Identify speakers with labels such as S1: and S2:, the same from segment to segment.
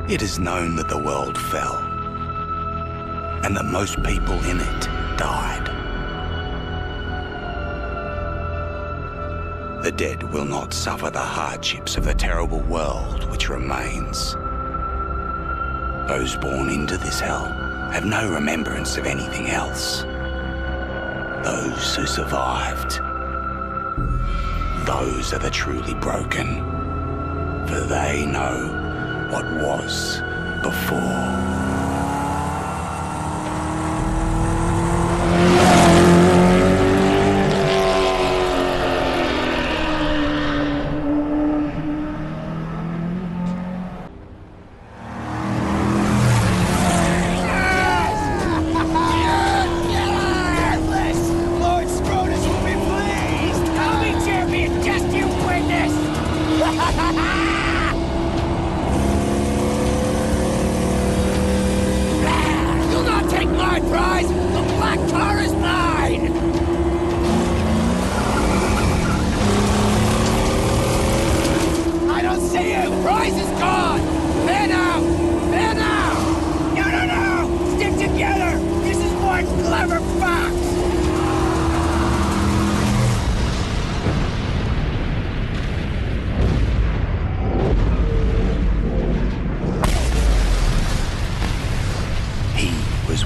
S1: It is known that the world fell, and that most people in it died. The dead will not suffer the hardships of the terrible world which remains. Those born into this hell have no remembrance of anything else. Those who survived, those are the truly broken, for they know what was before.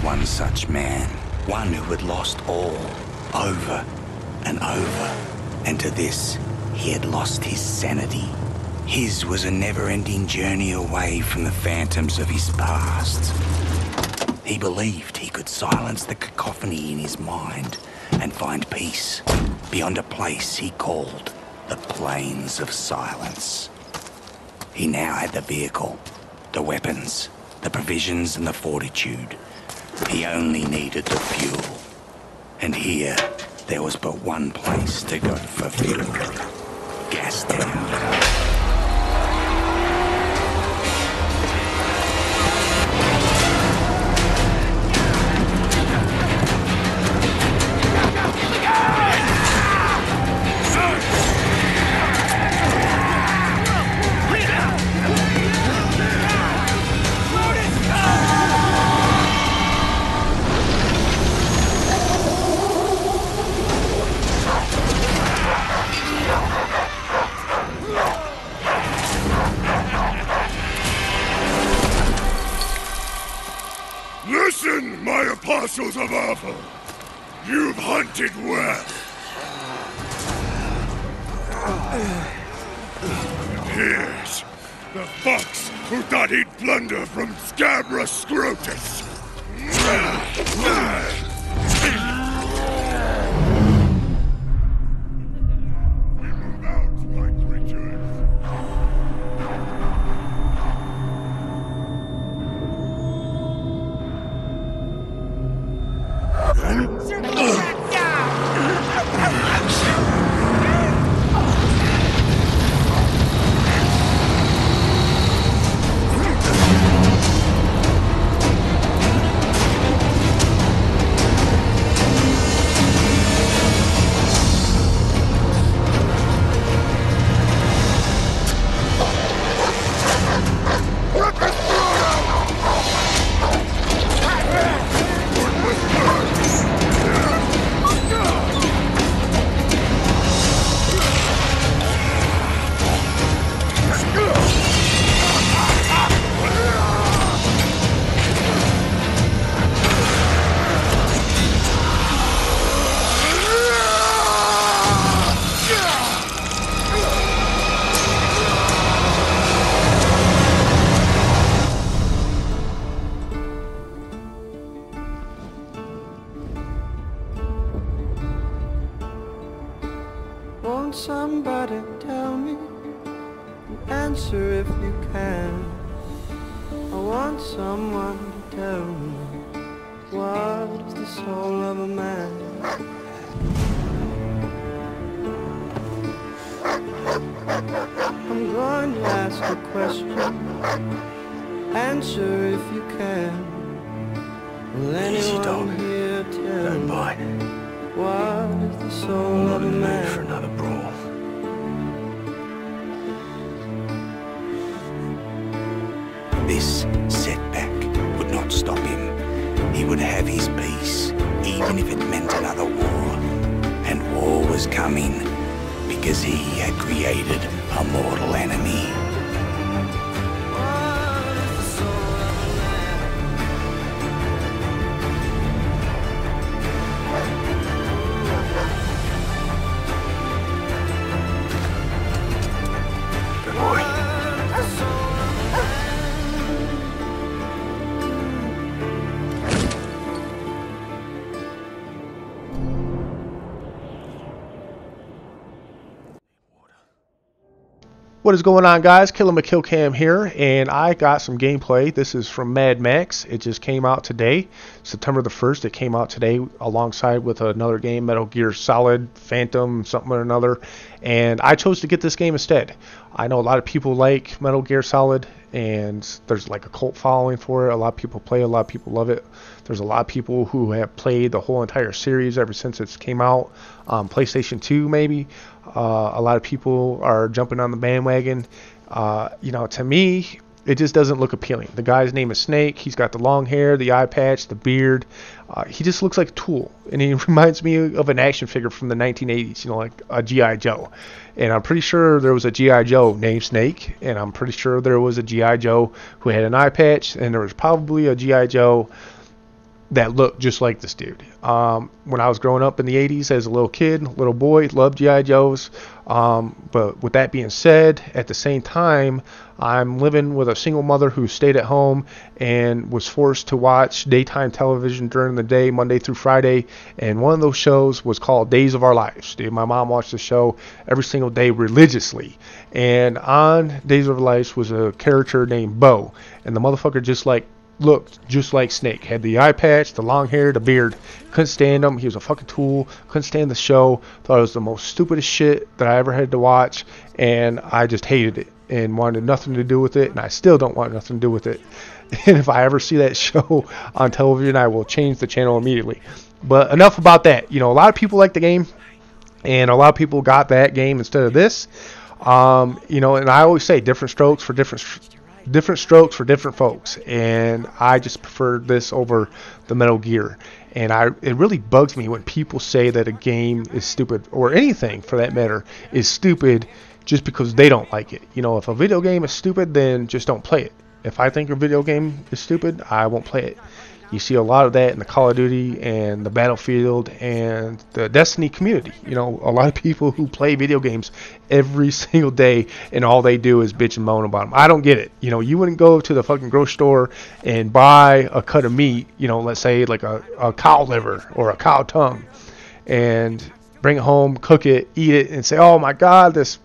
S1: One such man, one who had lost all, over and over, and to this he had lost his sanity. His was a never-ending journey away from the phantoms of his past. He believed he could silence the cacophony in his mind and find peace beyond a place he called the Plains of Silence. He now had the vehicle, the weapons, the provisions and the fortitude. He only needed the fuel. And here, there was but one place to go for fuel. Gastown.
S2: Listen, my apostles of Awful! You've hunted well. Here's the fox who thought he'd plunder from Scabra Scrotus. We move out, my creatures.
S3: Won't somebody tell me an answer if you can? I want someone to tell me what is the soul of a man? I'm going to ask a question. Answer if you can. Will anyone here tell me what is the soul of a man?
S1: For another brawl. This setback would not stop him. He would have his peace, even if it meant another war. And war was coming, because he had created a mortal enemy.
S4: What is going on, guys? Killamckillcam here, and I got some gameplay. This is from Mad Max. It just came out today, September the 1st. It came out today alongside with another game, Metal Gear Solid, Phantom, something or another. And I chose to get this game instead. I know a lot of people like Metal Gear Solid, and there's like a cult following for it. A lot of people play it, a lot of people love it. There's a lot of people who have played the whole entire series ever since it came out. PlayStation 2 maybe. A lot of people are jumping on the bandwagon. You know, to me, it just doesn't look appealing. The guy's name is Snake. He's got the long hair, the eye patch, the beard. He just looks like a tool. And he reminds me of an action figure from the 1980s, you know, like a G.I. Joe. And I'm pretty sure there was a G.I. Joe named Snake. And I'm pretty sure there was a G.I. Joe who had an eye patch. And there was probably a G.I. Joe that looked just like this dude. When I was growing up in the 80s as a little kid, little boy, loved G.I. Joes. But with that being said, at the same time, I'm living with a single mother who stayed at home and was forced to watch daytime television during the day, Monday through Friday. And one of those shows was called Days of Our Lives. Dude, my mom watched the show every single day religiously. And on Days of Our Lives was a character named Bo. And the motherfucker looked just like Snake. Had the eye patch, the long hair, the beard. Couldn't stand him. He was a fucking tool. Couldn't stand the show. Thought it was the most stupidest shit that I ever had to watch. And I just hated it and wanted nothing to do with it. And I still don't want nothing to do with it. And if I ever see that show on television, I will change the channel immediately. But enough about that. You know, a lot of people like the game. And a lot of people got that game instead of this. You know, and I always say different strokes for different folks, and I just prefer this over the Metal Gear. And it really bugs me when people say that a game is stupid, or anything for that matter is stupid, just because they don't like it. You know, if a video game is stupid, then just don't play it. If I think a video game is stupid, I won't play it. You see a lot of that in the Call of Duty and the Battlefield and the Destiny community. You know, a lot of people who play video games every single day, and all they do is bitch and moan about them. I don't get it. You know, you wouldn't go to the fucking grocery store and buy a cut of meat, you know, let's say like a cow liver or a cow tongue, and bring it home, cook it, eat it, and say, oh my God, this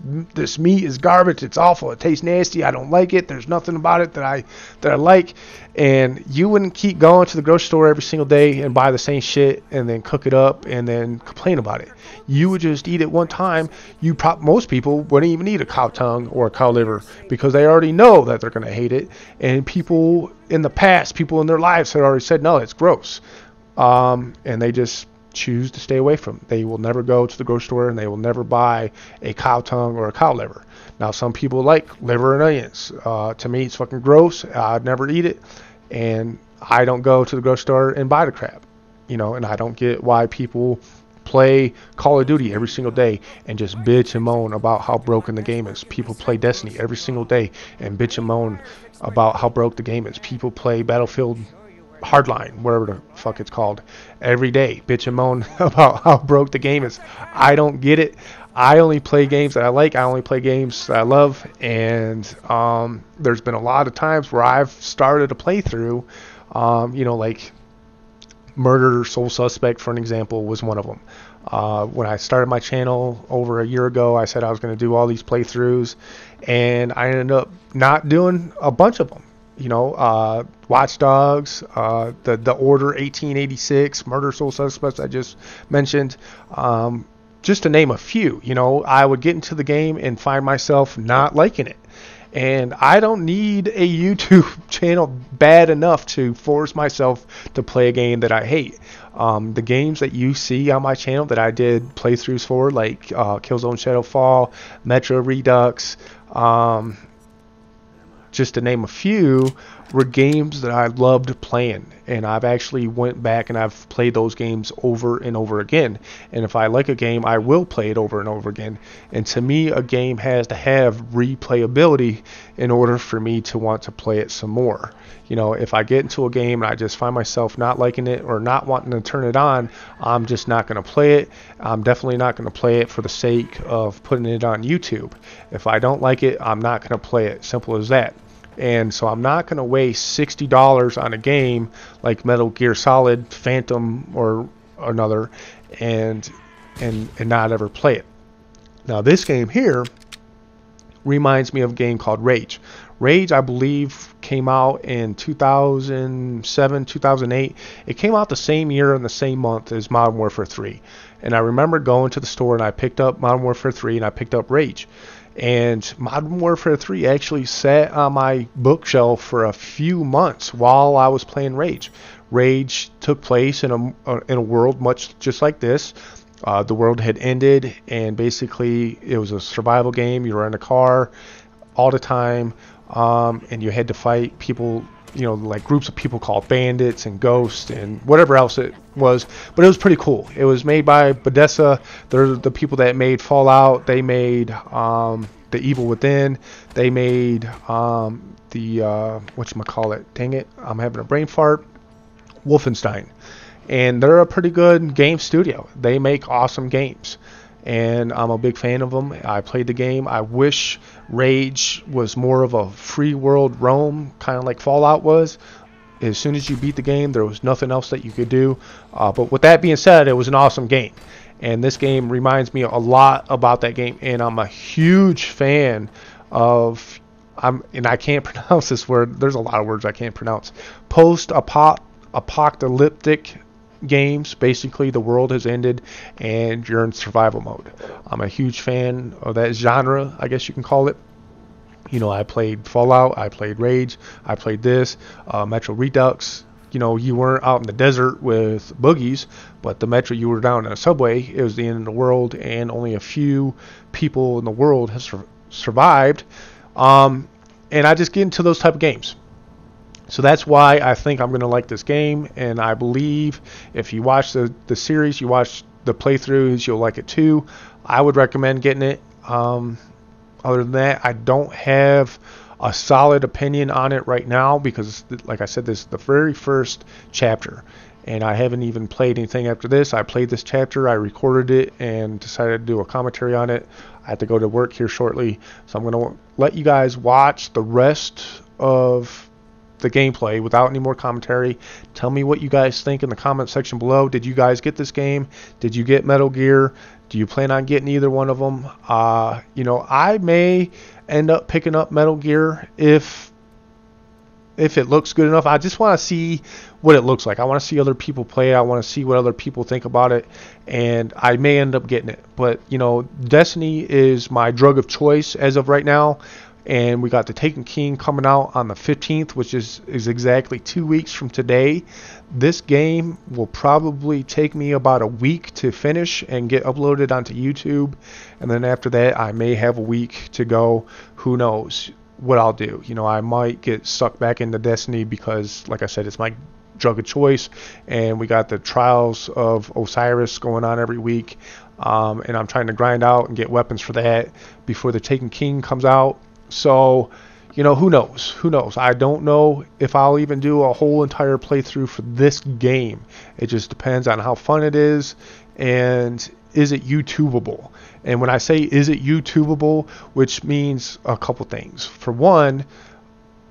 S4: meat is garbage. It's awful. It tastes nasty. I don't like it. There's nothing about it that I like. And you wouldn't keep going to the grocery store every single day and buy the same shit and then cook it up and then complain about it. You would just eat it one time. Most people wouldn't even eat a cow tongue or a cow liver because they already know that they're going to hate it. And people in the past, people in their lives had already said, no, it's gross. And they just choose to stay away from it. They will never go to the grocery store, and they will never buy a cow tongue or a cow liver. Now, some people like liver and onions. To me, it's fucking gross. I'd never eat it, and I don't go to the grocery store and buy the crap. You know, and I don't get why people play Call of Duty every single day and just bitch and moan about how broken the game is. People play Destiny every single day and bitch and moan about how broke the game is. People play Battlefield Hardline, whatever the fuck it's called, every day, bitch and moan about how broke the game is. I don't get it. I only play games that I like. I only play games that I love. And there's been a lot of times where I've started a playthrough, you know, like Murder Soul Suspect, for an example, was one of them. When I started my channel over a year ago, I said I was going to do all these playthroughs, and I ended up not doing a bunch of them. You know, Watch Dogs, the Order 1886, Murder Soul Suspects I just mentioned, just to name a few. You know, I would get into the game and find myself not liking it. And I don't need a YouTube channel bad enough to force myself to play a game that I hate. The games that you see on my channel that I did playthroughs for, like Killzone Shadowfall, Metro Redux, just to name a few, were games that I loved playing. And I've actually went back and I've played those games over and over again. And if I like a game, I will play it over and over again. And to me, a game has to have replayability in order for me to want to play it some more. You know, if I get into a game and I just find myself not liking it or not wanting to turn it on, I'm just not going to play it. I'm definitely not going to play it for the sake of putting it on YouTube. If I don't like it, I'm not going to play it. Simple as that. And so I'm not going to waste $60 on a game like Metal Gear Solid, Phantom, or another, and not ever play it. Now this game here reminds me of a game called Rage. Rage, I believe, came out in 2007, 2008. It came out the same year and the same month as Modern Warfare 3. And I remember going to the store and I picked up Modern Warfare 3 and I picked up Rage. And Modern Warfare 3 actually sat on my bookshelf for a few months while I was playing Rage. Rage took place in a world much just like this. The world had ended, and basically it was a survival game. You were in a car all the time, and you had to fight people, you know, like groups of people called bandits and ghosts and whatever else it was. But it was pretty cool. It was made by Bethesda. They're the people that made Fallout. They made The Evil Within. They made the whatchamacallit, dang it, I'm having a brain fart, Wolfenstein. And they're a pretty good game studio. They make awesome games, and I'm a big fan of them. I played the game. I wish Rage was more of a free world roam, kind of like Fallout was. As soon as you beat the game, there was nothing else that you could do. But with that being said, it was an awesome game. And this game reminds me a lot about that game. And I'm a huge fan of, and I can't pronounce this word. There's a lot of words I can't pronounce. Post-apocalyptic games. Basically, the world has ended and you're in survival mode. I'm a huge fan of that genre, I guess you can call it. You know, I played Fallout, I played Rage, I played this, Metro Redux. You know, you weren't out in the desert with boogies, but the Metro, you were down in a subway. It was the end of the world, and only a few people in the world have survived. And I just get into those type of games. So that's why I think I'm going to like this game, and I believe if you watch the series, you watch the playthroughs, you'll like it too. I would recommend getting it. Other than that, I don't have a solid opinion on it right now because, like I said, this is the very first chapter, and I haven't even played anything after this. I played this chapter, I recorded it, and decided to do a commentary on it. I have to go to work here shortly, so I'm going to let you guys watch the rest of the gameplay without any more commentary. Tell me what you guys think in the comment section below. Did you guys get this game? Did you get Metal Gear? Do you plan on getting either one of them? You know, I may end up picking up Metal Gear if it looks good enough. I just want to see what it looks like. I want to see other people play it. I want to see what other people think about it, and I may end up getting it. But, you know, Destiny is my drug of choice as of right now. And we got the Taken King coming out on the 15th, which is exactly 2 weeks from today. This game will probably take me about a week to finish and get uploaded onto YouTube. And then after that, I may have a week to go. Who knows what I'll do. You know, I might get sucked back into Destiny because, like I said, it's my drug of choice. And we got the Trials of Osiris going on every week. And I'm trying to grind out and get weapons for that before the Taken King comes out. So, you know, who knows? Who knows? I don't know if I'll even do a whole entire playthrough for this game. It just depends on how fun it is and is it YouTubeable. And when I say is it YouTubeable, which means a couple things. For one,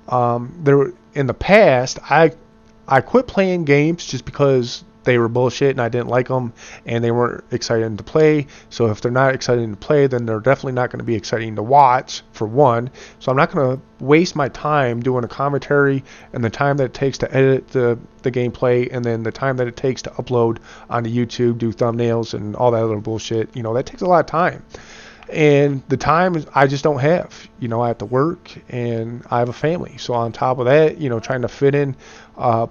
S4: there in the past, I quit playing games just because they were bullshit and I didn't like them and they weren't exciting to play. So if they're not exciting to play, then they're definitely not going to be exciting to watch, for one. So I'm not going to waste my time doing a commentary and the time that it takes to edit the gameplay and then the time that it takes to upload onto YouTube, do thumbnails and all that other bullshit. You know, that takes a lot of time. And the time I just don't have. You know, I have to work and I have a family. So on top of that, you know, trying to fit in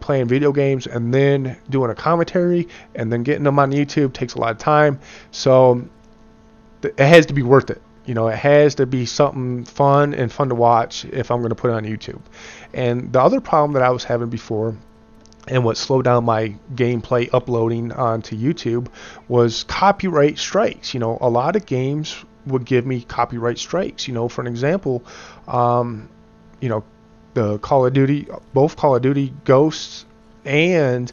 S4: playing video games and then doing a commentary and then getting them on YouTube takes a lot of time. So it has to be worth it. You know, it has to be something fun and fun to watch if I'm going to put it on YouTube. And the other problem that I was having before, and what slowed down my gameplay uploading onto YouTube, was copyright strikes. You know, a lot of games would give me copyright strikes. You know, for an example, you know, the both Call of Duty Ghosts and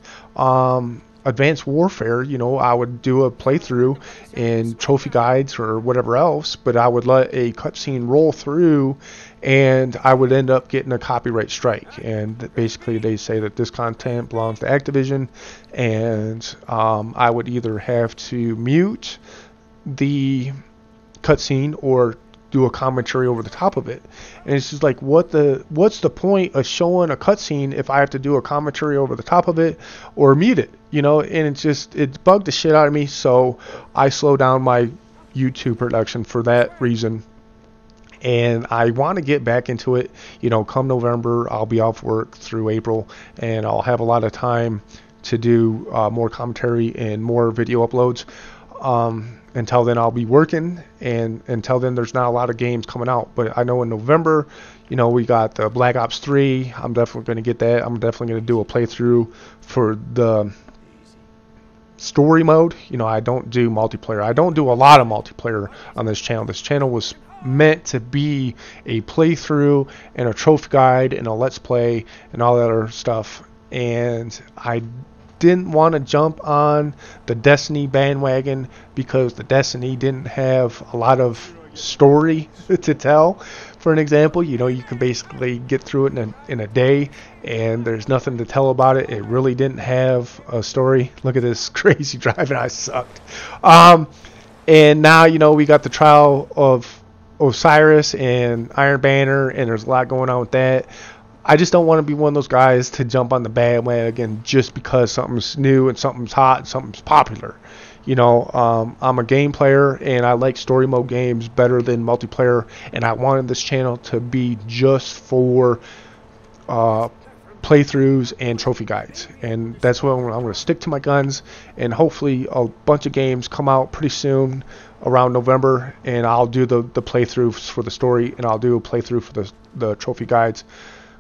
S4: Advanced Warfare, you know, I would do a playthrough in trophy guides or whatever else, but I would let a cutscene roll through and I would end up getting a copyright strike. And basically they say that this content belongs to Activision, and I would either have to mute the cutscene or do a commentary over the top of it. And it's just like, what's the point of showing a cutscene if I have to do a commentary over the top of it or mute it, you know? And it bugged the shit out of me, so I slowed down my YouTube production for that reason. And I want to get back into it. You know, come November, I'll be off work through April, and I'll have a lot of time to do more commentary and more video uploads. Until then, I'll be working, and until then, there's not a lot of games coming out. But I know in November, you know, we got the Black Ops 3. I'm definitely going to get that. I'm definitely going to do a playthrough for the story mode. You know, I don't do multiplayer. I don't do a lot of multiplayer on this channel. This channel was meant to be a playthrough and a trophy guide and a let's play and all that other stuff. And I didn't want to jump on the Destiny bandwagon because the Destiny didn't have a lot of story to tell. For an example, you know, you can basically get through it in a day and there's nothing to tell about it. It really didn't have a story. Look at this crazy driving. I sucked. And now, you know, we got the trial of Osiris and Iron Banner, and there's a lot going on with that. I just don't want to be one of those guys to jump on the bandwagon just because something's new and something's hot and something's popular. You know, I'm a game player and I like story mode games better than multiplayer, and I wanted this channel to be just for playthroughs and trophy guides, and that's what I'm going to stick to my guns. And hopefully a bunch of games come out pretty soon around November, and I'll do the playthroughs for the story, and I'll do a playthrough for the trophy guides.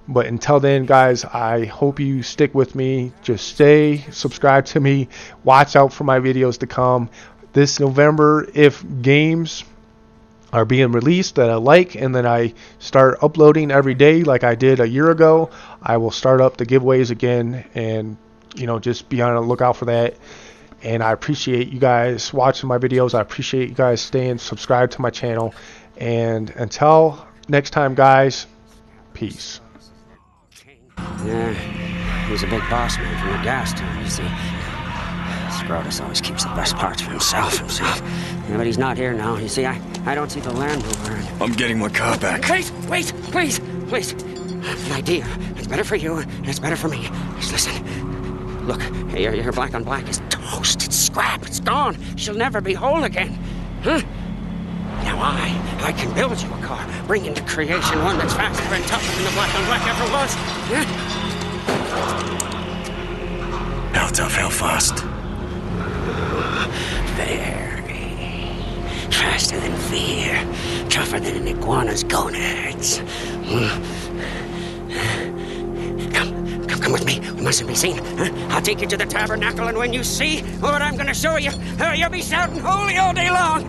S4: But until then, guys, I hope you stick with me. Just stay subscribed to me. Watch out for my videos to come this November. If games are being released that I like, and then I start uploading every day like I did a year ago, I will start up the giveaways again, and you know, just be on the lookout for that. And I appreciate you guys watching my videos. I appreciate you guys staying subscribed to my channel. And until next time, guys, peace.
S5: Yeah, he's a big boss man from the gas town, you see. Scrotus always keeps the best parts for himself. Yeah, but he's not here now. You see, I don't see the Land Rover.
S2: I'm getting my car back.
S5: Wait, please. I have an idea. It's better for you, and it's better for me. Just listen. Look, your black on black is toast. It's scrap. It's gone. She'll never be whole again. Huh? Now I can build you a car, bring into creation one that's faster and tougher than the black on black ever was. Yeah?
S2: How tough, how fast?
S5: Very. Faster than fear. Tougher than an iguana's gonads. Come with me. We mustn't be seen. Huh? I'll take you to the tabernacle, and when you see what I'm going to show you, you'll be shouting holy all day long.